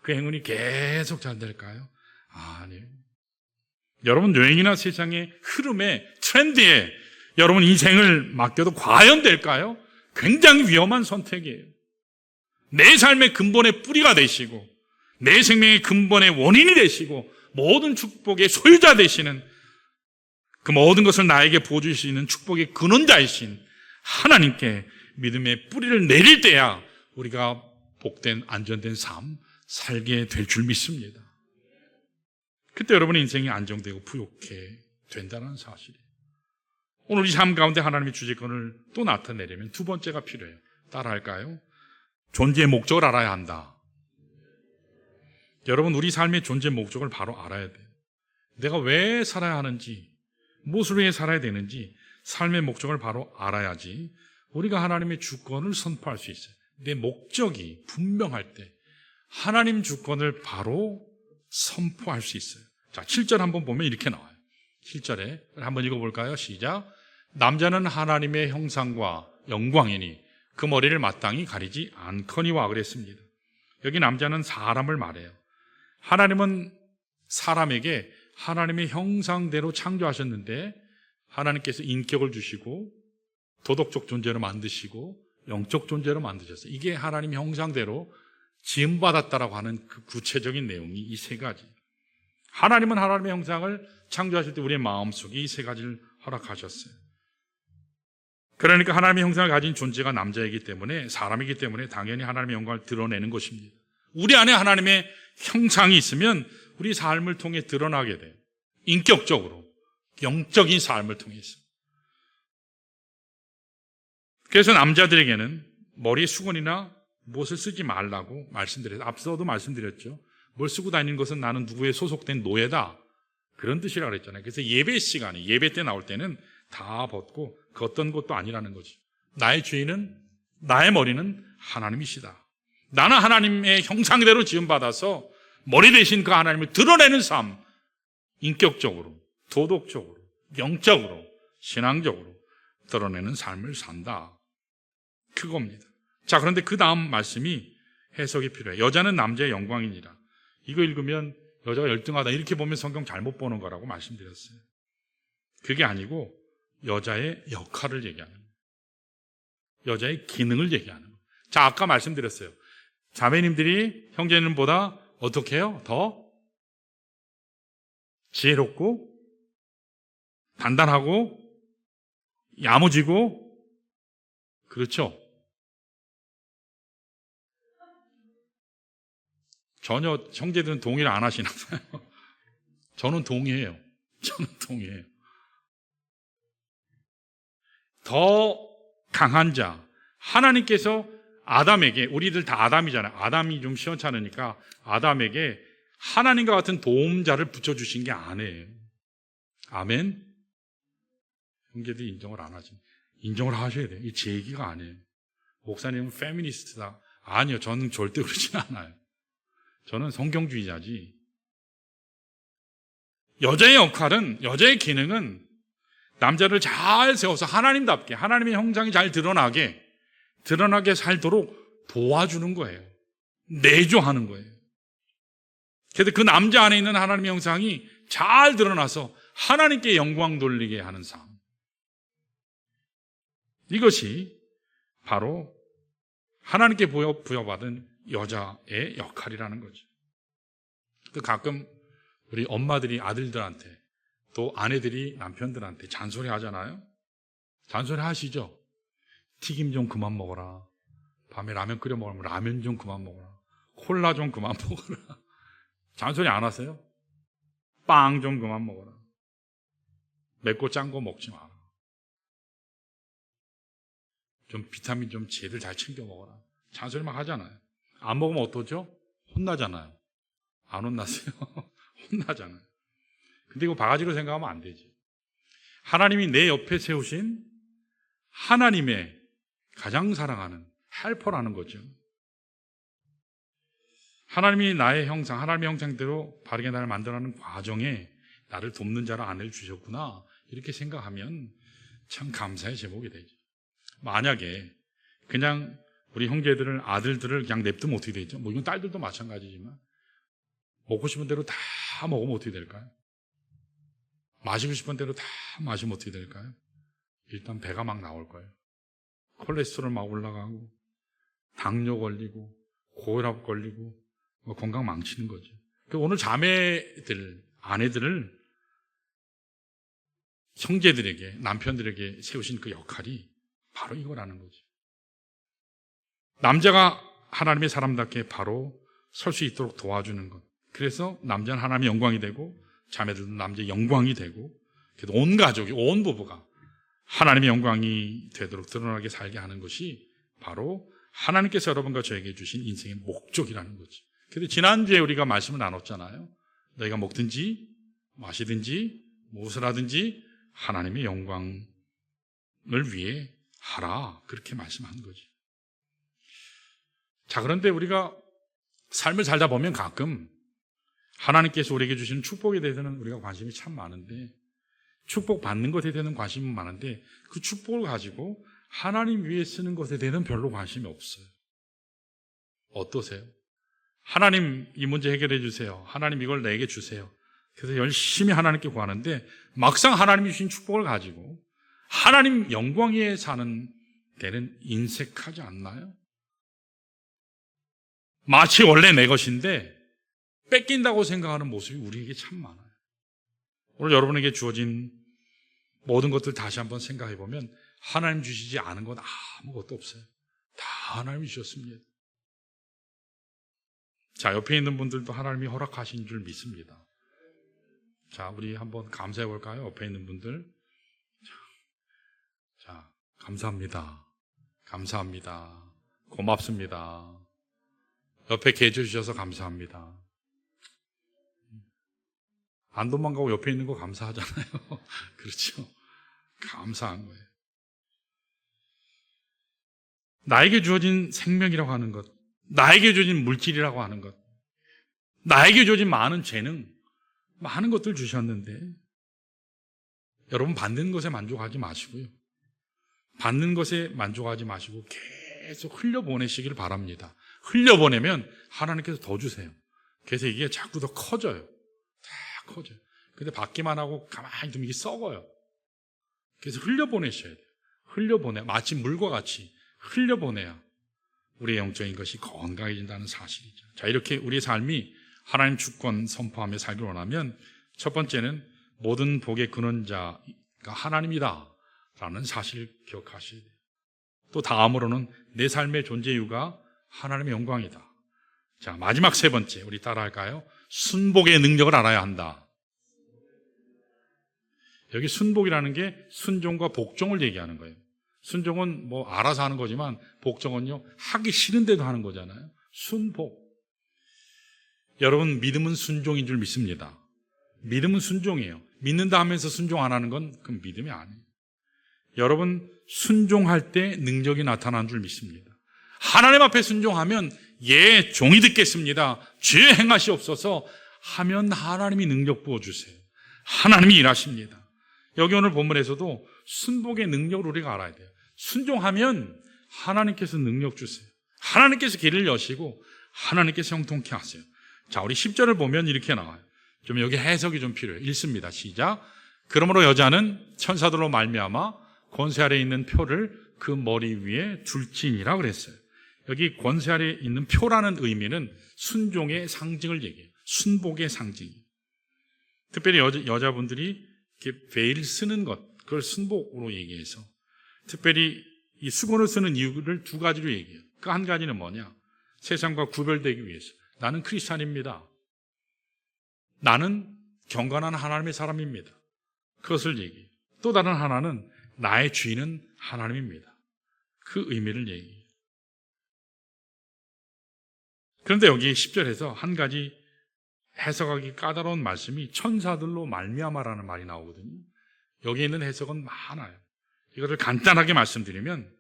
그 행운이 계속 잘 될까요? 아니에요. 여러분 여행이나 세상의 흐름에 트렌드에 여러분 인생을 맡겨도 과연 될까요? 굉장히 위험한 선택이에요. 내 삶의 근본의 뿌리가 되시고 내 생명의 근본의 원인이 되시고 모든 축복의 소유자 되시는 그 모든 것을 나에게 부어줄 수 있는 축복의 근원자이신 하나님께 믿음의 뿌리를 내릴 때야 우리가 복된 안전된 삶 살게 될 줄 믿습니다. 그때 여러분의 인생이 안정되고 부욕해 된다는 사실이에요. 오늘 이 삶 가운데 하나님의 주재권을 또 나타내려면 두 번째가 필요해요. 따라할까요? 존재의 목적을 알아야 한다. 여러분 우리 삶의 존재 목적을 바로 알아야 돼요. 내가 왜 살아야 하는지, 무엇을 위해 살아야 되는지 삶의 목적을 바로 알아야지 우리가 하나님의 주권을 선포할 수 있어요. 내 목적이 분명할 때 하나님 주권을 바로 선포할 수 있어요. 자, 7절 한번 보면 이렇게 나와요. 7절에 한번 읽어볼까요? 시작. 남자는 하나님의 형상과 영광이니 그 머리를 마땅히 가리지 않거니와 그랬습니다. 여기 남자는 사람을 말해요. 하나님은 사람에게 하나님의 형상대로 창조하셨는데 하나님께서 인격을 주시고 도덕적 존재로 만드시고 영적 존재로 만드셨어요. 이게 하나님 형상대로 지음받았다라고 하는 그 구체적인 내용이 이 세 가지. 하나님은 하나님의 형상을 창조하실 때 우리의 마음속에 이 세 가지를 허락하셨어요. 그러니까 하나님의 형상을 가진 존재가 남자이기 때문에 사람이기 때문에 당연히 하나님의 영광을 드러내는 것입니다. 우리 안에 하나님의 형상이 있으면 우리 삶을 통해 드러나게 돼요. 인격적으로 영적인 삶을 통해서. 그래서 남자들에게는 머리에 수건이나 무엇을 쓰지 말라고 말씀드렸어요. 앞서도 말씀드렸죠. 뭘 쓰고 다니는 것은 나는 누구에 소속된 노예다. 그런 뜻이라고 그랬잖아요. 그래서 예배 시간에, 예배 때 나올 때는 다 벗고 그 어떤 것도 아니라는 거죠. 나의 주인은, 나의 머리는 하나님이시다. 나는 하나님의 형상대로 지음받아서 머리 대신 그 하나님을 드러내는 삶, 인격적으로, 도덕적으로, 영적으로, 신앙적으로 드러내는 삶을 산다. 그겁니다. 자, 그런데 그 다음 말씀이 해석이 필요해요. 여자는 남자의 영광이니라. 이거 읽으면 여자가 열등하다 이렇게 보면 성경 잘못 보는 거라고 말씀드렸어요. 그게 아니고 여자의 역할을 얘기하는 거예요. 여자의 기능을 얘기하는 거예요. 자, 아까 말씀드렸어요. 자매님들이 형제님보다 어떻게 해요? 더 지혜롭고 단단하고 야무지고 그렇죠? 전혀 형제들은 동의를 안 하시나 봐요. 저는 동의해요. 저는 동의해요. 더 강한 자. 하나님께서 아담에게, 우리들 다 아담이잖아요. 아담이 좀 시원찮으니까 아담에게 하나님과 같은 도움자를 붙여주신 게 아내예요. 아멘? 형제들이 인정을 안 하지. 인정을 하셔야 돼요. 이 제 얘기가 아니에요. 목사님은 페미니스트다. 아니요. 저는 절대 그러지 않아요. 저는 성경주의자지. 여자의 역할은, 여자의 기능은 남자를 잘 세워서 하나님답게, 하나님의 형상이 잘 드러나게 살도록 도와주는 거예요. 내조하는 거예요. 그래서 그 남자 안에 있는 하나님의 형상이 잘 드러나서 하나님께 영광 돌리게 하는 삶. 이것이 바로 하나님께 부여받은 여자의 역할이라는 거죠. 또 가끔 우리 엄마들이 아들들한테 또 아내들이 남편들한테 잔소리 하잖아요. 잔소리 하시죠. 튀김 좀 그만 먹어라. 밤에 라면 끓여 먹으면 라면 좀 그만 먹어라. 콜라 좀 그만 먹어라. 잔소리 안 하세요? 빵 좀 그만 먹어라. 맵고 짠 거 먹지 마라. 좀 비타민 좀 제대로 잘 챙겨 먹어라. 잔소리 막 하잖아요. 안 먹으면 어떠죠? 혼나잖아요. 안 혼나세요? 혼나잖아요. 근데 이거 바가지로 생각하면 안 되지. 하나님이 내 옆에 세우신 하나님의 가장 사랑하는 헬퍼라는 거죠. 하나님이 나의 형상, 하나님의 형상대로 바르게 나를 만들어가는 과정에 나를 돕는 자를 아내를 주셨구나, 이렇게 생각하면 참 감사의 제목이 되죠. 만약에 그냥 우리 형제들을, 아들들을 그냥 냅두면 어떻게 되죠? 뭐 이건 딸들도 마찬가지지만 먹고 싶은 대로 다 먹으면 어떻게 될까요? 마시고 싶은 대로 다 마시면 어떻게 될까요? 일단 배가 막 나올 거예요. 콜레스테롤 막 올라가고 당뇨 걸리고 고혈압 걸리고 건강 망치는 거죠. 오늘 자매들, 아내들을 형제들에게, 남편들에게 세우신 그 역할이 바로 이거라는 거죠. 남자가 하나님의 사람답게 바로 설 수 있도록 도와주는 것. 그래서 남자는 하나님의 영광이 되고 자매들도 남자의 영광이 되고, 그래서 온 가족이, 온 부부가 하나님의 영광이 되도록 드러나게 살게 하는 것이 바로 하나님께서 여러분과 저에게 주신 인생의 목적이라는 거죠. 그래서 지난주에 우리가 말씀을 나눴잖아요. 너희가 먹든지 마시든지 무엇을 하든지 하나님의 영광을 위해 하라, 그렇게 말씀한 거죠. 자, 그런데 우리가 삶을 살다 보면 가끔 하나님께서 우리에게 주시는 축복에 대해서는 우리가 관심이 참 많은데, 축복 받는 것에 대해서는 관심은 많은데 그 축복을 가지고 하나님 위해 쓰는 것에 대해서는 별로 관심이 없어요. 어떠세요? 하나님 이 문제 해결해 주세요. 하나님 이걸 내게 주세요. 그래서 열심히 하나님께 구하는데 막상 하나님이 주신 축복을 가지고 하나님 영광 위에 사는 데는 인색하지 않나요? 마치 원래 내 것인데 뺏긴다고 생각하는 모습이 우리에게 참 많아요. 오늘 여러분에게 주어진 모든 것들 다시 한번 생각해 보면 하나님 주시지 않은 건 아무것도 없어요. 다 하나님이 주셨습니다. 자, 옆에 있는 분들도 하나님이 허락하신 줄 믿습니다. 자, 우리 한번 감사해 볼까요? 옆에 있는 분들. 자, 감사합니다. 감사합니다. 고맙습니다. 옆에 계셔 주셔서 감사합니다. 안 도망가고 옆에 있는 거 감사하잖아요. 그렇죠? 감사한 거예요. 나에게 주어진 생명이라고 하는 것, 나에게 주어진 물질이라고 하는 것, 나에게 주어진 많은 재능, 많은 것들 주셨는데 여러분 받는 것에 만족하지 마시고요. 받는 것에 만족하지 마시고 계속 흘려보내시길 바랍니다. 흘려보내면 하나님께서 더 주세요. 그래서 이게 자꾸 더 커져요. 다 커져요. 근데 받기만 하고 가만히 두면 이게 썩어요. 그래서 흘려보내셔야 돼요. 흘려보내, 마치 물과 같이 흘려보내야 우리의 영적인 것이 건강해진다는 사실이죠. 자, 이렇게 우리의 삶이 하나님 주권 선포하며 살기를 원하면 첫 번째는 모든 복의 근원자가 하나님이다 라는 사실을 기억하셔야 돼요. 또 다음으로는 내 삶의 존재 이유가 하나님의 영광이다. 자, 마지막 세 번째, 우리 따라할까요? 순복의 능력을 알아야 한다. 여기 순복이라는 게 순종과 복종을 얘기하는 거예요. 순종은 뭐 알아서 하는 거지만 복종은요, 하기 싫은데도 하는 거잖아요. 순복. 여러분, 믿음은 순종인 줄 믿습니다. 믿음은 순종이에요. 믿는다 하면서 순종 안 하는 건 그건 믿음이 아니에요. 여러분, 순종할 때 능력이 나타나는 줄 믿습니다. 하나님 앞에 순종하면 예, 종이 듣겠습니다. 죄 행하시옵소서 하면 하나님이 능력 부어주세요. 하나님이 일하십니다. 여기 오늘 본문에서도 순복의 능력을 우리가 알아야 돼요. 순종하면 하나님께서 능력 주세요. 하나님께서 길을 여시고 하나님께서 형통케 하세요. 자, 우리 10절을 보면 이렇게 나와요. 좀 여기 해석이 좀 필요해요. 읽습니다. 시작. 그러므로 여자는 천사들로 말미암아 권세 아래에 있는 표를 그 머리 위에 둘지니라 그랬어요. 여기 권세 아래에 있는 표라는 의미는 순종의 상징을 얘기해요. 순복의 상징. 특별히 여자분들이 이렇게 베일 쓰는 것, 그걸 순복으로 얘기해서 특별히 이 수건을 쓰는 이유를 두 가지로 얘기해요. 그 한 가지는 뭐냐? 세상과 구별되기 위해서. 나는 크리스찬입니다. 나는 경건한 하나님의 사람입니다. 그것을 얘기해요. 또 다른 하나는 나의 주인은 하나님입니다. 그 의미를 얘기해요. 그런데 여기 10절에서 한 가지 해석하기 까다로운 말씀이 천사들로 말미암아라는 말이 나오거든요. 여기 있는 해석은 많아요. 이것을 간단하게 말씀드리면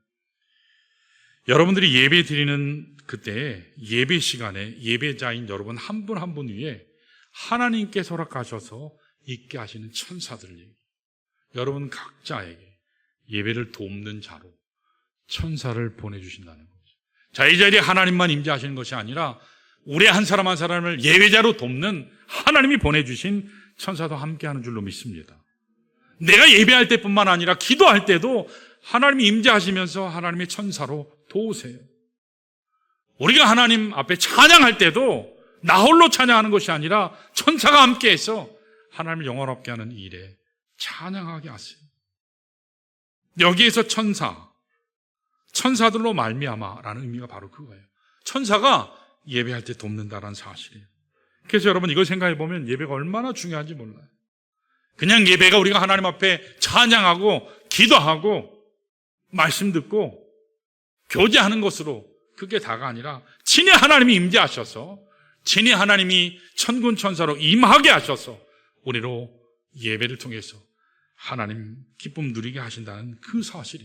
여러분들이 예배 드리는 그때 예배 시간에 예배자인 여러분 한 분 한 분 위에 하나님께서 허락하셔서 있게 하시는 천사들, 여러분 각자에게 예배를 돕는 자로 천사를 보내주신다는 거죠. 자, 이 자리에 하나님만 임재하시는 것이 아니라 우리 한 사람 한 사람을 예배자로 돕는 하나님이 보내주신 천사도 함께하는 줄로 믿습니다. 내가 예배할 때뿐만 아니라 기도할 때도 하나님이 임재하시면서 하나님의 천사로 도우세요. 우리가 하나님 앞에 찬양할 때도 나 홀로 찬양하는 것이 아니라 천사가 함께해서 하나님을 영원롭게 하는 일에 찬양하게 하세요. 여기에서 천사들로 말미암아라는 의미가 바로 그거예요. 천사가 예배할 때 돕는다라는 사실이에요. 그래서 여러분 이걸 생각해 보면 예배가 얼마나 중요한지 몰라요. 그냥 예배가 우리가 하나님 앞에 찬양하고 기도하고 말씀 듣고 교제하는 것으로 그게 다가 아니라 친히 하나님이 임재하셔서 친히 하나님이 천군 천사로 임하게 하셔서 우리로 예배를 통해서 하나님 기쁨 누리게 하신다는 그 사실이.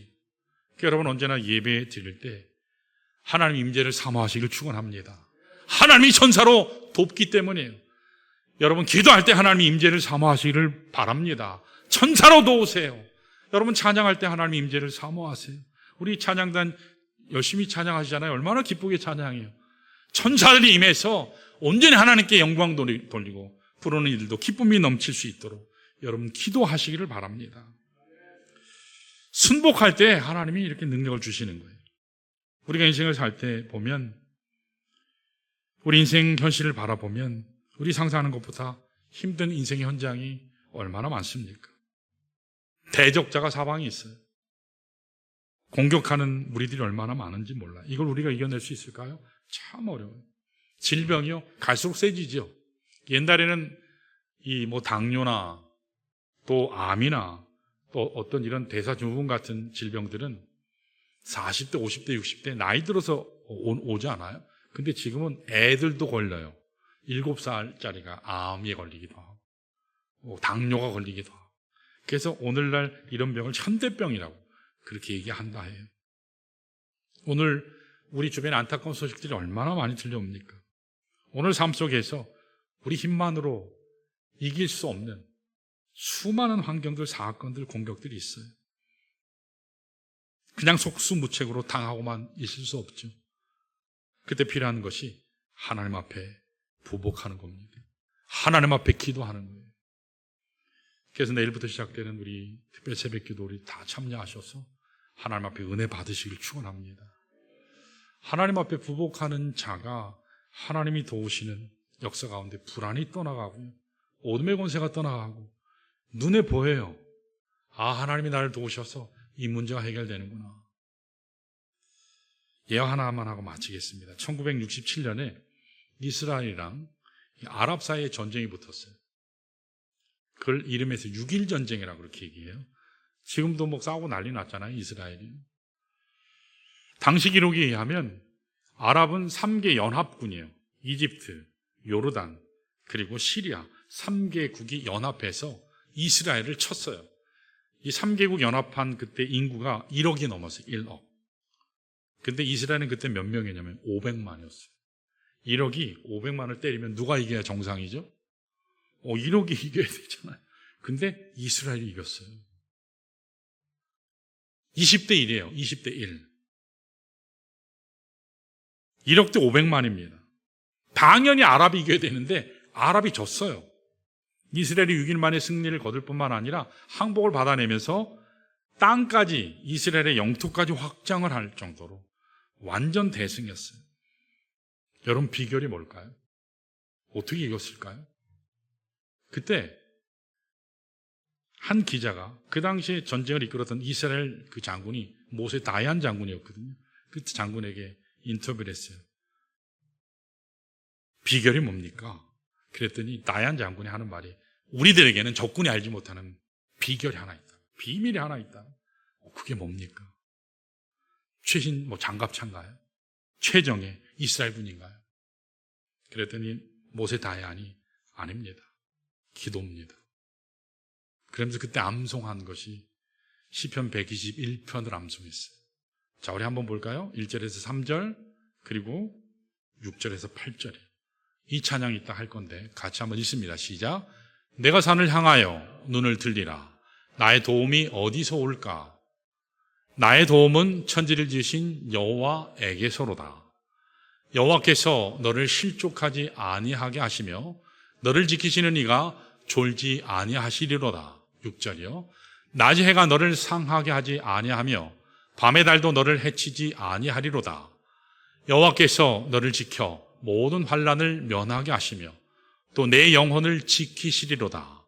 그러니까 여러분 언제나 예배 드릴 때 하나님 임재를 사모하시길 축원합니다. 하나님이 천사로 돕기 때문이에요. 여러분 기도할 때 하나님이 임재를 사모하시기를 바랍니다. 천사로 도우세요. 여러분 찬양할 때 하나님이 임재를 사모하세요. 우리 찬양단 열심히 찬양하시잖아요. 얼마나 기쁘게 찬양해요. 천사들이 임해서 온전히 하나님께 영광 돌리고 부르는 이들도 기쁨이 넘칠 수 있도록 여러분 기도하시기를 바랍니다. 순복할 때 하나님이 이렇게 능력을 주시는 거예요. 우리가 인생을 살 때 보면 우리 인생 현실을 바라보면 우리 상상하는 것보다 힘든 인생의 현장이 얼마나 많습니까? 대적자가 사방에 있어요. 공격하는 무리들이 얼마나 많은지 몰라요. 이걸 우리가 이겨낼 수 있을까요? 참 어려워요. 질병이요? 갈수록 세지죠. 옛날에는 당뇨나 또 암이나 또 어떤 이런 대사증후군 같은 질병들은 40대, 50대, 60대 나이 들어서 오지 않아요? 근데 지금은 애들도 걸려요. 7살짜리가 암에 걸리기도 하고 당뇨가 걸리기도 하고. 그래서 오늘날 이런 병을 현대병이라고 그렇게 얘기한다 해요. 오늘 우리 주변에 안타까운 소식들이 얼마나 많이 들려옵니까? 오늘 삶 속에서 우리 힘만으로 이길 수 없는 수많은 환경들, 사건들, 공격들이 있어요. 그냥 속수무책으로 당하고만 있을 수 없죠. 그때 필요한 것이 하나님 앞에 부복하는 겁니다. 하나님 앞에 기도하는 거예요. 그래서 내일부터 시작되는 우리 특별 새벽기도 우리 다 참여하셔서 하나님 앞에 은혜 받으시길 축원합니다. 하나님 앞에 부복하는 자가 하나님이 도우시는 역사 가운데 불안이 떠나가고 어둠의 권세가 떠나가고 눈에 보여요. 하나님이 나를 도우셔서 이 문제가 해결되는구나. 예화 하나만 하고 마치겠습니다. 1967년에 이스라엘이랑 아랍 사이에 전쟁이 붙었어요. 그걸 이름에서 6.1 전쟁이라고 그렇게 얘기해요. 지금도 싸우고 난리 났잖아요, 이스라엘이. 당시 기록에 의하면 아랍은 3개 연합군이에요. 이집트, 요르단, 그리고 시리아 3개국이 연합해서 이스라엘을 쳤어요. 이 3개국 연합한 그때 인구가 1억이 넘었어요. 1억. 근데 이스라엘은 그때 몇 명이냐면 500만이었어요. 1억이 500만을 때리면 누가 이겨야 정상이죠? 1억이 이겨야 되잖아요. 근데 이스라엘이 이겼어요. 20대 1이에요. 20대 1. 1억 대 500만입니다. 당연히 아랍이 이겨야 되는데 아랍이 졌어요. 이스라엘이 6일 만에 승리를 거둘 뿐만 아니라 항복을 받아내면서 땅까지, 이스라엘의 영토까지 확장을 할 정도로 완전 대승이었어요. 여러분, 비결이 뭘까요? 어떻게 이겼을까요? 그때 한 기자가 그 당시에 전쟁을 이끌었던 이스라엘 그 장군이 모세 다얀 장군이었거든요. 그 장군에게 인터뷰를 했어요. 비결이 뭡니까? 그랬더니 다얀 장군이 하는 말이, 우리들에게는 적군이 알지 못하는 비결이 하나 있다. 비밀이 하나 있다. 그게 뭡니까? 최신 장갑차인가요? 최정예 이스라엘군인가요? 그랬더니 모세 다얀이 아닙니다. 기도입니다. 그러면서 그때 암송한 것이 시편 121편을 암송했어요. 자, 우리 한번 볼까요? 1절에서 3절 그리고 6절에서 8절에 이 찬양이 있다 할 건데 같이 한번 읽습니다. 시작. 내가 산을 향하여 눈을 들리라. 나의 도움이 어디서 올까? 나의 도움은 천지를 지으신 여호와에게서로다. 여호와께서 너를 실족하지 아니하게 하시며 너를 지키시는 이가 졸지 아니하시리로다. 6절이요. 낮의 해가 너를 상하게 하지 아니하며 밤의 달도 너를 해치지 아니하리로다. 여호와께서 너를 지켜 모든 환난을 면하게 하시며 또 내 영혼을 지키시리로다.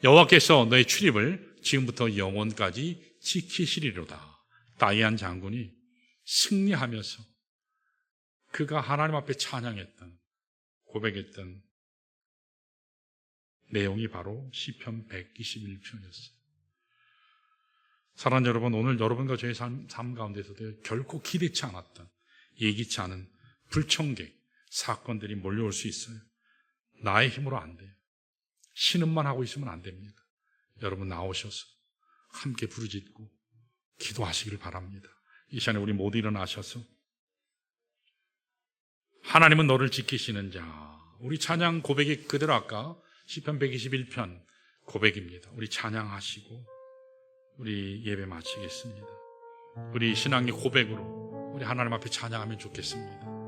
여호와께서 너의 출입을 지금부터 영원까지 지키시리로다. 다이안 장군이 승리하면서 그가 하나님 앞에 찬양했던, 고백했던 내용이 바로 시편 121편이었어요. 사랑하는 여러분, 오늘 여러분과 저의 삶 가운데서도 결코 기대치 않았던, 예기치 않은 불청객, 사건들이 몰려올 수 있어요. 나의 힘으로 안 돼요. 신음만 하고 있으면 안 됩니다. 여러분 나오셔서 함께 부르짖고 기도하시기를 바랍니다. 이 시간에 우리 모두 일어나셔서 하나님은 너를 지키시는 자, 우리 찬양 고백이 그대로 아까 시편 121편 고백입니다. 우리 찬양하시고 우리 예배 마치겠습니다. 우리 신앙의 고백으로 우리 하나님 앞에 찬양하면 좋겠습니다.